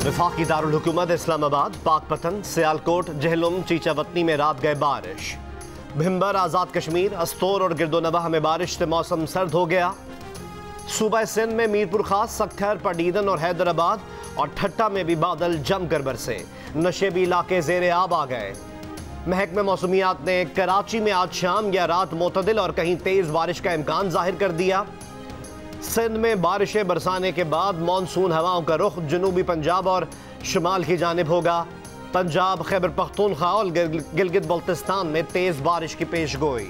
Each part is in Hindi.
वफाकी दारुल हुकूमत इस्लामाबाद, पाकपतन, सियालकोट, जहलुम, चीचावतनी में रात गए बारिश। भिम्बर, आज़ाद कश्मीर, अस्तोर और गिरदोनवाह में बारिश से मौसम सर्द हो गया। सूबा सिंध में मीरपुर खास, सक्खर, पडीदन और हैदराबाद और ठट्टा में भी बादल जमकर बरसे। नशेबी इलाके ज़ेरे आब आ गए। महकमे मौसमियात ने कराची में आज शाम या रात मोतदिल और कहीं तेज़ बारिश का इम्कान जाहिर कर दिया। सिंध में बारिशें बरसाने के बाद मानसून हवाओं का रुख जनूबी पंजाब और शुमाल की जानिब होगा। पंजाब, खैबर पख्तूनख्वा और गिलगित बल्तिस्तान में तेज़ बारिश की पेशगोई।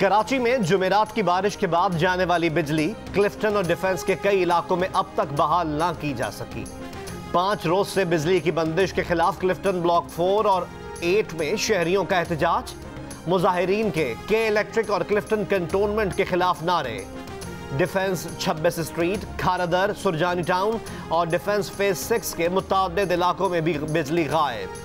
कराची में जुमेरात की बारिश के बाद जाने वाली बिजली क्लिफ्टन और डिफेंस के कई इलाकों में अब तक बहाल ना की जा सकी। 5 रोज से बिजली की बंदिश के खिलाफ क्लिफ्टन ब्लॉक 4 और 8 में शहरियों का एहतजाज। मुजाहिरीन के इलेक्ट्रिक और क्लिफ्टन कंटोनमेंट के खिलाफ नारे। Defence 26 street, Kharadar, Surjani town और डिफेंस फेज 6 के मुताद्दिद इलाकों में भी बिजली गायब।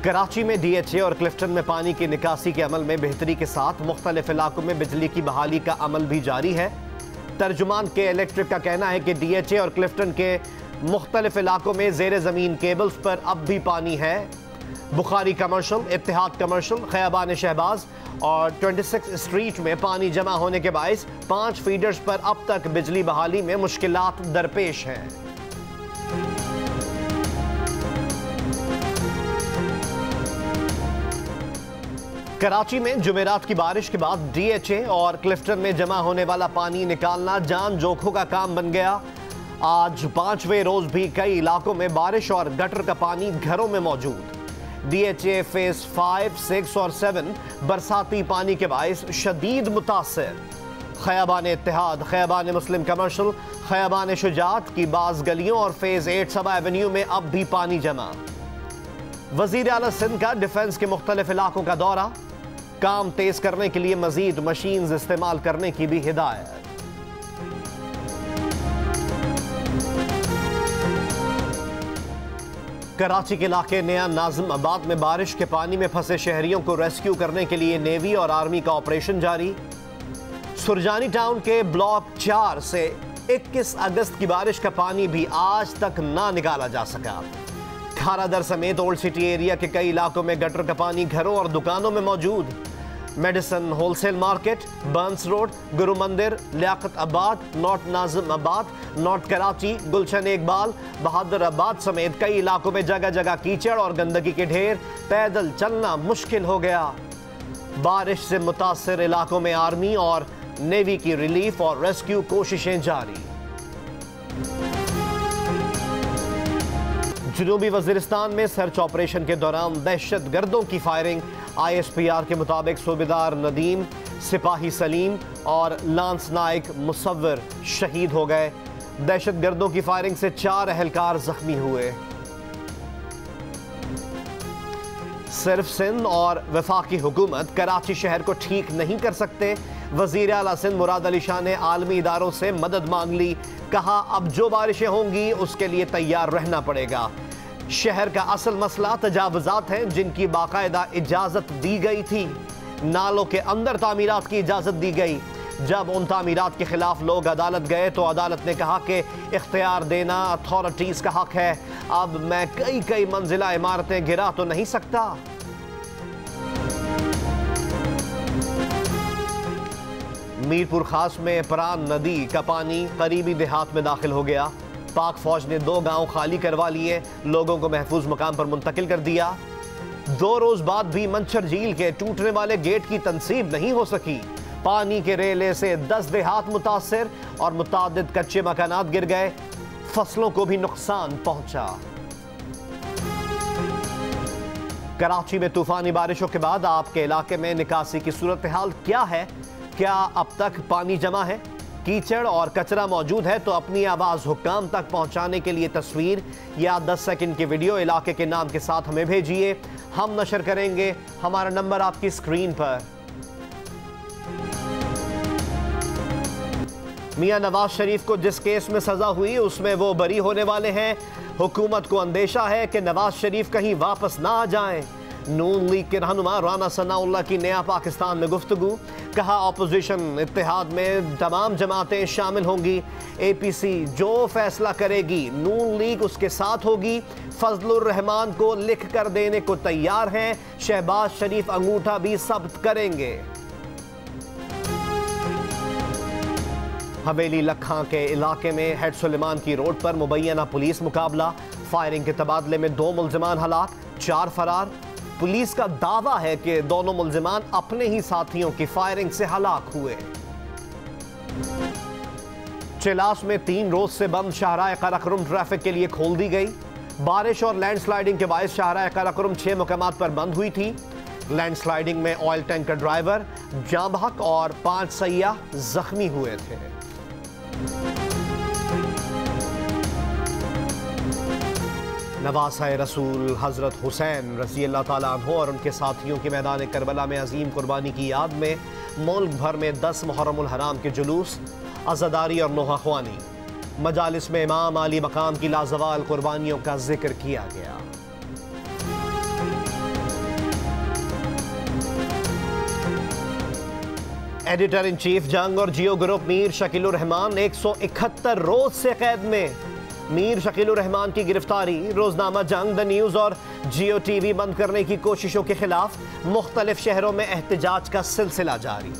कराची में DHA और क्लिफ्टन में पानी की निकासी के अमल में बेहतरी के साथ मुख्तलिफ इलाकों में बिजली की बहाली का अमल भी जारी है। तर्जुमान के इलेक्ट्रिक का कहना है कि DHA और क्लिफ्टन के मुख्तलिफ इलाकों में ज़ेरे ज़मीन केबल्स पर अब भी पानी है। बुखारी कमर्शल, इत्तेहाद कमर्शल, खयाबान शहबाज और 26 स्ट्रीट में पानी जमा होने के बायस 5 फीडर्स पर अब तक बिजली बहाली में मुश्किलात दरपेश हैं। कराची में जुमेरात की बारिश के बाद DHA और क्लिफ्टन में जमा होने वाला पानी निकालना जान जोखों का काम बन गया। आज 5वें रोज भी कई इलाकों में बारिश और गटर का पानी घरों में मौजूद। DHA फेज 5, 6 और 7 बरसाती पानी के बायस शदीद मुतासर। खयाबान इत्तेहाद, खयाबान मुस्लिम कमर्शल, खयाबान शुजात की बाज गलियों और फेज 8 सबा एवेन्यू में अब भी पानी जमा। वजीर आला सिंध का डिफेंस के मुख्तलिफ इलाकों का दौरा। काम तेज करने के लिए मजीद मशीन्स इस्तेमाल करने की भी हिदायत। कराची के इलाके नया नाज़िमाबाद में बारिश के पानी में फंसे शहरियों को रेस्क्यू करने के लिए नेवी और आर्मी का ऑपरेशन जारी। सुरजानी टाउन के ब्लॉक 4 से 21 अगस्त की बारिश का पानी भी आज तक ना निकाला जा सका। खारादर समेत ओल्ड सिटी एरिया के कई इलाकों में गटर का पानी घरों और दुकानों में मौजूद। Medicine wholesale market, Burns road, Guru Mandir, Liaquatabad, north Nazimabad, north Karachi, Gulshan Iqbal, Bahadurabad समेत कई इलाकों में जगह जगह कीचड़ और गंदगी के ढेर। पैदल चलना मुश्किल हो गया। बारिश से मुतासर इलाकों में आर्मी और नेवी की रिलीफ और रेस्क्यू कोशिशें जारी। जनूबी वजीरिस्तान में सर्च ऑपरेशन के दौरान दहशत गर्दों की फायरिंग। ISPR के मुताबिक सूबेदार नदीम, सिपाही सलीम और लांस नाइक मुसव्विर शहीद हो गए। दहशत गर्दों की फायरिंग से 4 एहलकार जख्मी हुए। सिर्फ सिंध और वफाकी हुकूमत कराची शहर को ठीक नहीं कर सकते। वजीर आला सिंध मुराद अली शाह ने आलमी इदारों से मदद मांग ली। कहा अब जो बारिशें होंगी उसके लिए तैयार रहना पड़ेगा। शहर का असल मसला तजावुजात हैं जिनकी बाकायदा इजाजत दी गई थी। नालों के अंदर तामीरात की इजाजत दी गई। जब उन तामीरात के खिलाफ लोग अदालत गए तो अदालत ने कहा कि इख्तियार देना अथॉरिटीज का हक है। अब मैं कई मंजिला इमारतें गिरा तो नहीं सकता। मीरपुर खास में परान नदी का पानी करीबी देहात में दाखिल हो गया। पाक फौज ने 2 गांव खाली करवा लिए, लोगों को महफूज मकाम पर मुंतकिल कर दिया। 2 रोज बाद भी मंछर झील के टूटने वाले गेट की तंसीब नहीं हो सकी। पानी के रेले से 10 देहात मुतासर और मुतादिद कच्चे मकानात गिर गए। फसलों को भी नुकसान पहुंचा। कराची में तूफानी बारिशों के बाद आपके इलाके में निकासी की सूरत हाल क्या है? क्या अब तक पानी जमा है, कीचड़ और कचरा मौजूद है? तो अपनी आवाज़ हुक्काम तक पहुंचाने के लिए तस्वीर या 10 सेकंड की वीडियो इलाके के नाम के साथ हमें भेजिए। हम नशर करेंगे। हमारा नंबर आपकी स्क्रीन पर। मियां नवाज शरीफ को जिस केस में सजा हुई उसमें वो बरी होने वाले हैं। हुकूमत को अंदेशा है कि नवाज शरीफ कहीं वापस ना आ जाएं। नून लीग के रहनुमा राना सनाउल्लाह की नया पाकिस्तान में गुफ्तगू, कहा ऑपोजिशन इत्तेहाद में तमाम जमातें शामिल होंगी, APC जो फैसला करेगी नून लीग उसके साथ होगी, फजलुर रहमान को लिख कर देने को तैयार हैं, शहबाज शरीफ अंगूठा भी जब्त करेंगे। हवेली लखा के इलाके में हेड सुलेमान की रोड पर मुबैना पुलिस मुकाबला, फायरिंग के तबादले में 2 मुल्जिमान हलाक, 4 फरार। पुलिस का दावा है कि दोनों मुल्जिमान अपने ही साथियों की फायरिंग से हलाक हुए। चिलास में 3 रोज से बंद शाहराह कराकोरम ट्रैफिक के लिए खोल दी गई। बारिश और लैंडस्लाइडिंग के बायस शाहराह कराकोरम 6 मुकामात पर बंद हुई थी। लैंडस्लाइडिंग में ऑयल टैंकर ड्राइवर जाँ बहक और 5 सयाह जख्मी हुए थे। नवासा रसूल हजरत हुसैन रज़ी अल्लाह ताला अन्हु और उनके साथियों की मैदान करबला में अजीम कुर्बानी की याद में मुल्क भर में 10 मुहर्रमुल हराम के जुलूस, अज़ादारी और नोहाख्वानी। मजालिस में इमाम आली मकाम की लाजवाल कुर्बानियों का जिक्र किया गया। एडिटर इन चीफ जंग और जियो ग्रुप मीर शकीलुर रहमान 171 रोज से कैद में। मीर शकीलुर रहमान की गिरफ्तारी, रोजनामा जंग, द न्यूज और जियो टीवी बंद करने की कोशिशों के खिलाफ मुख्तलिफ शहरों में एहतजाज का सिलसिला जारी।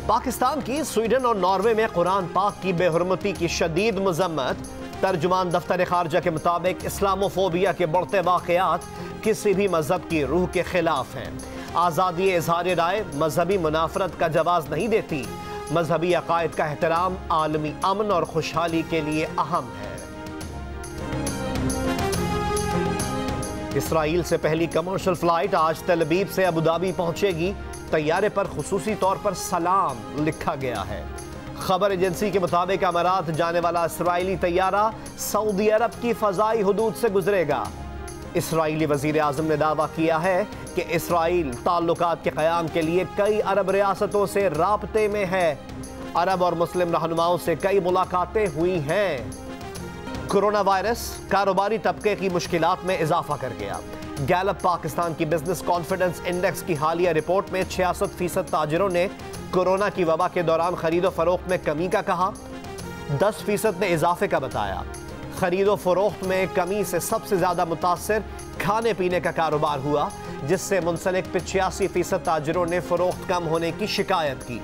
पाकिस्तान की स्वीडन और नॉर्वे में कुरान पाक की बेहुरमती की शदीद मजम्मत। तर्जुमान दफ्तर खारजा के मुताबिक इस्लामोफोबिया के बढ़ते वाकयात किसी भी मजहब की रूह के खिलाफ हैं। आज़ादी इज़हार राय मजहबी मुनाफरत का जवाब नहीं देती। मजहबी अकायद का एहतराम आलमी अमन और खुशहाली के लिए अहम है। इसराइल से पहली कमर्शियल फ्लाइट आज तेल अवीव से अबू धाबी पहुंचेगी। तैयारे पर खुसूसी तौर पर सलाम लिखा गया है। खबर एजेंसी के मुताबिक अमारात जाने वाला इसराइली तैयारा सऊदी अरब की फजाई हुदूद से गुजरेगा। इसराइली वजीर आजम ने दावा किया है कि इसराइल ताल्लुकात के क़याम के लिए कई अरब रियासतों से राब्ते में है। अरब और मुस्लिम रहनुमाओं से कई मुलाकातें हुई हैं। कोरोना वायरस कारोबारी तबके की मुश्किलात में इजाफा कर गया। गैलप पाकिस्तान की बिजनेस कॉन्फिडेंस इंडेक्स की हालिया रिपोर्ट में 66% ताजिरों ने कोरोना की वबा के दौरान खरीदो फरोख्त में कमी का कहा। 10% ने इजाफे का बताया। खरीदो फरोख्त में कमी से सबसे ज्यादा मुतासर खाने पीने का कारोबार हुआ, जिससे मुंसलिक 85% ताजिरों ने फरोख्त कम होने की शिकायत की।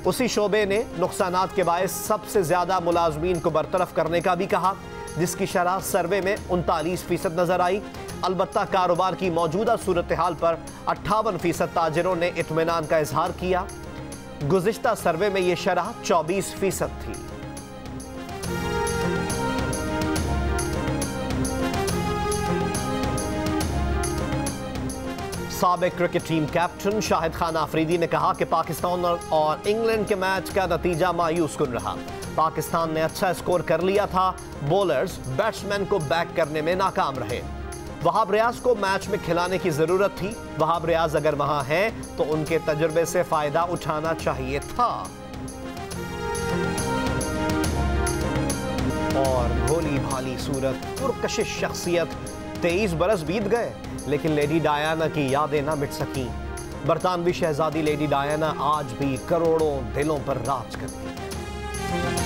उसी शोबे ने नुकसानात के बायस सबसे ज्यादा मुलाजमीन को बरतरफ करने का भी कहा, जिसकी शरह सर्वे में 39% नजर आई। अलबत्ता कारोबार की मौजूदा सूरत हाल पर 58% ताजिरों ने इत्मीनान का इजहार किया। गुज़िश्ता सर्वे में यह शरह 24% थी। साबिक cricket team captain Shahid Khan Afridi ने कहा कि पाकिस्तान और इंग्लैंड के मैच का नतीजा मायूस कुन रहा। पाकिस्तान ने अच्छा स्कोर कर लिया था, बॉलर्स बैट्समैन को बैक करने में नाकाम रहे। वहाब रियाज को मैच में खिलाने की जरूरत थी। वहाब रियाज अगर वहां हैं तो उनके तजुर्बे से फायदा उठाना चाहिए था। और भोली भाली सूरत, पुरकशिश शख्सियत, 23 बरस बीत गए लेकिन लेडी डायना की यादें ना मिट सकी। बरतानवी शहजादी लेडी डायना आज भी करोड़ों दिलों पर राज करती है।